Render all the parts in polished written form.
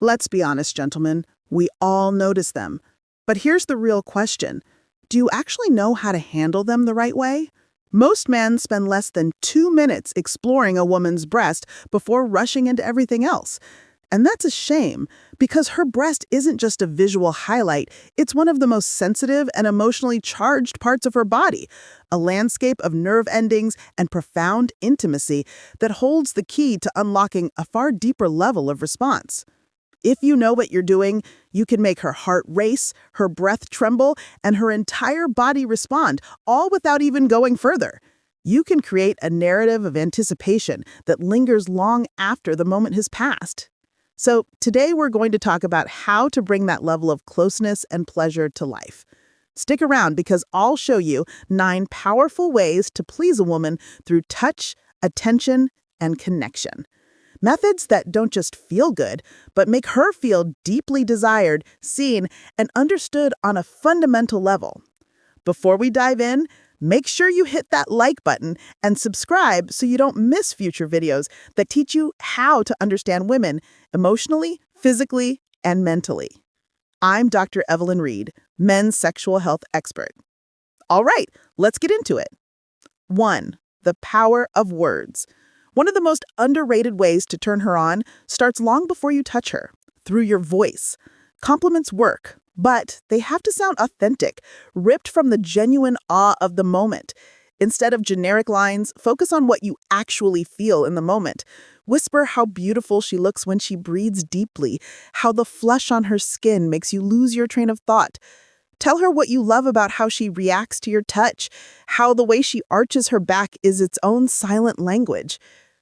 Let's be honest, gentlemen, we all notice them. But here's the real question. Do you actually know how to handle them the right way? Most men spend less than 2 minutes exploring a woman's breast before rushing into everything else. And that's a shame, because her breast isn't just a visual highlight, it's one of the most sensitive and emotionally charged parts of her body, a landscape of nerve endings and profound intimacy that holds the key to unlocking a far deeper level of response. If you know what you're doing, you can make her heart race, her breath tremble, and her entire body respond, all without even going further. You can create a narrative of anticipation that lingers long after the moment has passed. So today we're going to talk about how to bring that level of closeness and pleasure to life. Stick around because I'll show you 9 powerful ways to please a woman through touch, attention, and connection. Methods that don't just feel good, but make her feel deeply desired, seen, and understood on a fundamental level. Before we dive in, make sure you hit that like button and subscribe so you don't miss future videos that teach you how to understand women emotionally, physically, and mentally. I'm Dr. Evelyn Reed, men's sexual health expert. All right, let's get into it. 1. The power of words. One of the most underrated ways to turn her on starts long before you touch her, through your voice. Compliments work, but they have to sound authentic, ripped from the genuine awe of the moment. Instead of generic lines, focus on what you actually feel in the moment. Whisper how beautiful she looks when she breathes deeply, how the flush on her skin makes you lose your train of thought. Tell her what you love about how she reacts to your touch, how the way she arches her back is its own silent language.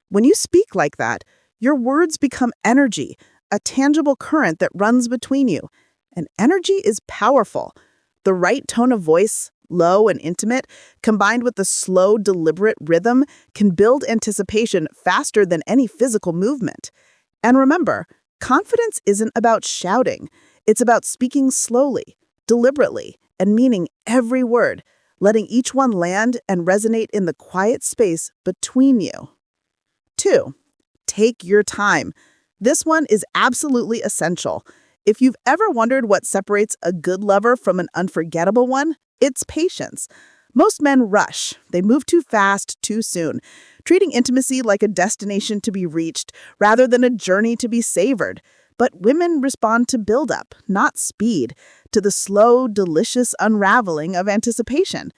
When you speak like that, your words become energy, a tangible current that runs between you. And energy is powerful. The right tone of voice, low and intimate, combined with the slow, deliberate rhythm, can build anticipation faster than any physical movement. And remember, confidence isn't about shouting. It's about speaking slowly, deliberately, and meaning every word, letting each one land and resonate in the quiet space between you. 2. Take your time. This one is absolutely essential. If you've ever wondered what separates a good lover from an unforgettable one, it's patience. Most men rush. They move too fast, too soon, treating intimacy like a destination to be reached rather than a journey to be savored. But women respond to buildup, not speed, to the slow, delicious unraveling of anticipation.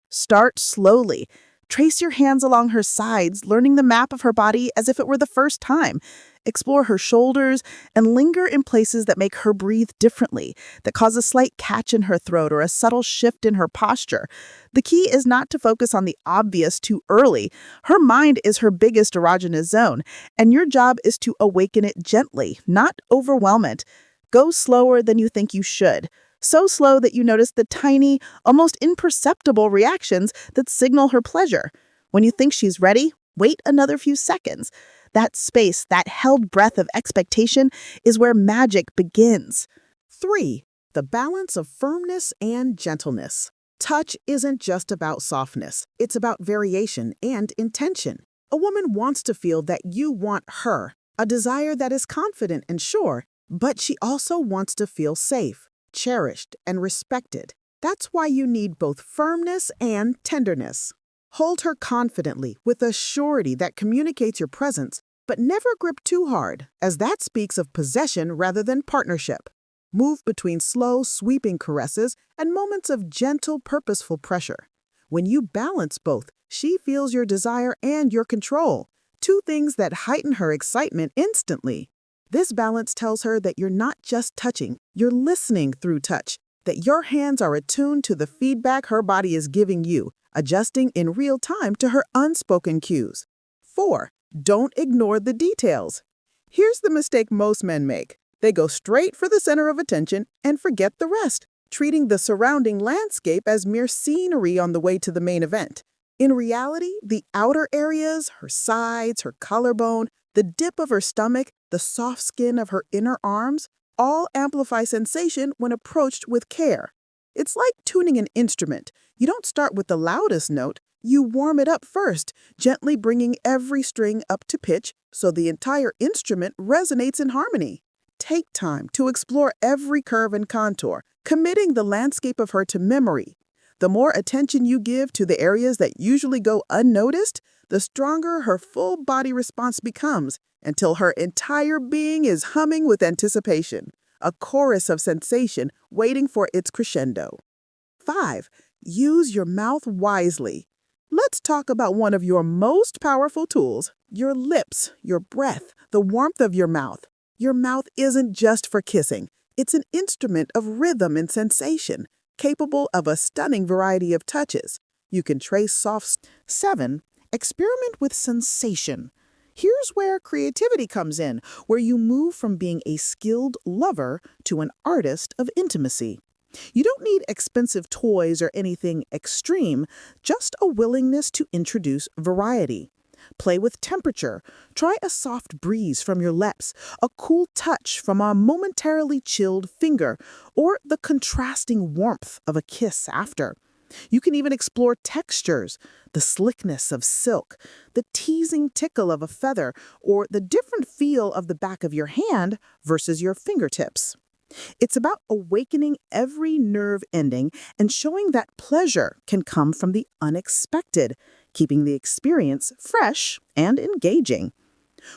Start slowly. Trace your hands along her sides, learning the map of her body as if it were the first time. Explore her shoulders and linger in places that make her breathe differently, that cause a slight catch in her throat or a subtle shift in her posture. The key is not to focus on the obvious too early. Her mind is her biggest erogenous zone, and your job is to awaken it gently, not overwhelm it. Go slower than you think you should. So slow that you notice the tiny, almost imperceptible reactions that signal her pleasure. When you think she's ready, wait another few seconds. That space, that held breath of expectation, is where magic begins. 3. The balance of firmness and gentleness. Touch isn't just about softness. It's about variation and intention. A woman wants to feel that you want her, a desire that is confident and sure, but she also wants to feel safe, cherished, and respected. That's why you need both firmness and tenderness. Hold her confidently with a surety that communicates your presence, but never grip too hard, as that speaks of possession rather than partnership. Move between slow, sweeping caresses and moments of gentle, purposeful pressure. When you balance both, she feels your desire and your control, 2 things that heighten her excitement instantly. This balance tells her that you're not just touching, you're listening through touch, that your hands are attuned to the feedback her body is giving you, adjusting in real time to her unspoken cues. 4. Don't ignore the details. Here's the mistake most men make. They go straight for the center of attention and forget the rest, treating the surrounding landscape as mere scenery on the way to the main event. In reality, the outer areas, her sides, her collarbone, the dip of her stomach, the soft skin of her inner arms, all amplify sensation when approached with care. It's like tuning an instrument. You don't start with the loudest note, you warm it up first, gently bringing every string up to pitch so the entire instrument resonates in harmony. Take time to explore every curve and contour, committing the landscape of her to memory. The more attention you give to the areas that usually go unnoticed, the stronger her full body response becomes until her entire being is humming with anticipation, a chorus of sensation waiting for its crescendo. 5. Use your mouth wisely. Let's talk about one of your most powerful tools, your lips, your breath, the warmth of your mouth. Your mouth isn't just for kissing. It's an instrument of rhythm and sensation, capable of a stunning variety of touches. You can trace soft. 7. Experiment with sensation. Here's where creativity comes in, where you move from being a skilled lover to an artist of intimacy. You don't need expensive toys or anything extreme, just a willingness to introduce variety. Play with temperature. Try a soft breeze from your lips, a cool touch from a momentarily chilled finger, or the contrasting warmth of a kiss after. You can even explore textures, the slickness of silk, the teasing tickle of a feather, or the different feel of the back of your hand versus your fingertips. It's about awakening every nerve ending and showing that pleasure can come from the unexpected, keeping the experience fresh and engaging.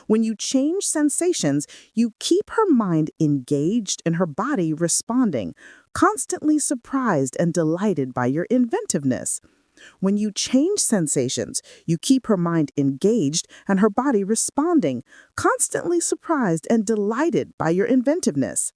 When you change sensations, you keep her mind engaged and her body responding, constantly surprised and delighted by your inventiveness. When you change sensations, you keep her mind engaged and her body responding, constantly surprised and delighted by your inventiveness.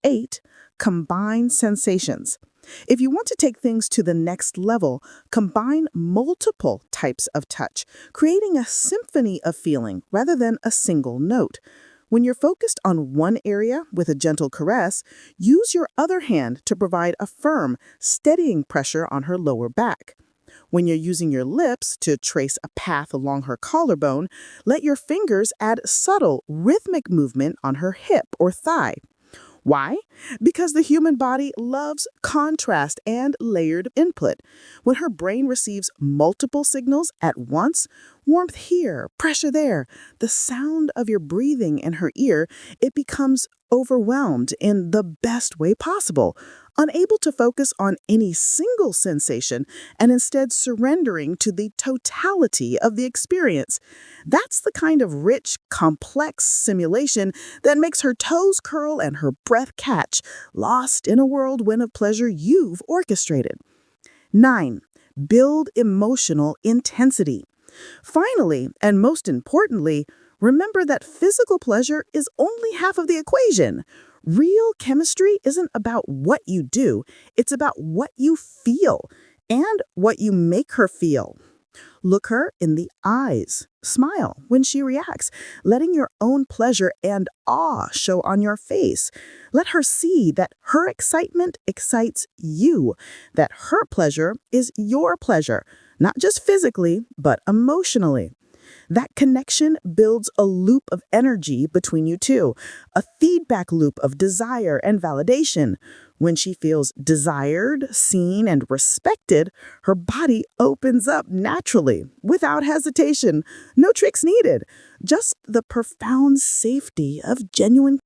8. Combine sensations. If you want to take things to the next level, combine multiple types of touch, creating a symphony of feeling rather than a single note. When you're focused on one area with a gentle caress, use your other hand to provide a firm, steadying pressure on her lower back. When you're using your lips to trace a path along her collarbone, let your fingers add subtle, rhythmic movement on her hip or thigh. Why? Because the human body loves contrast and layered input. When her brain receives multiple signals at once, warmth here, pressure there, the sound of your breathing in her ear, it becomes overwhelmed in the best way possible, unable to focus on any single sensation and instead surrendering to the totality of the experience. That's the kind of rich, complex simulation that makes her toes curl and her breath catch, lost in a whirlwind of pleasure you've orchestrated. 9. Build emotional intensity. Finally, and most importantly, remember that physical pleasure is only half of the equation. Real chemistry isn't about what you do, it's about what you feel and what you make her feel. Look her in the eyes. Smile when she reacts, letting your own pleasure and awe show on your face. Let her see that her excitement excites you, that her pleasure is your pleasure, not just physically, but emotionally. That connection builds a loop of energy between you two, a feedback loop of desire and validation. When she feels desired, seen, and respected, her body opens up naturally, without hesitation. No tricks needed, just the profound safety of genuine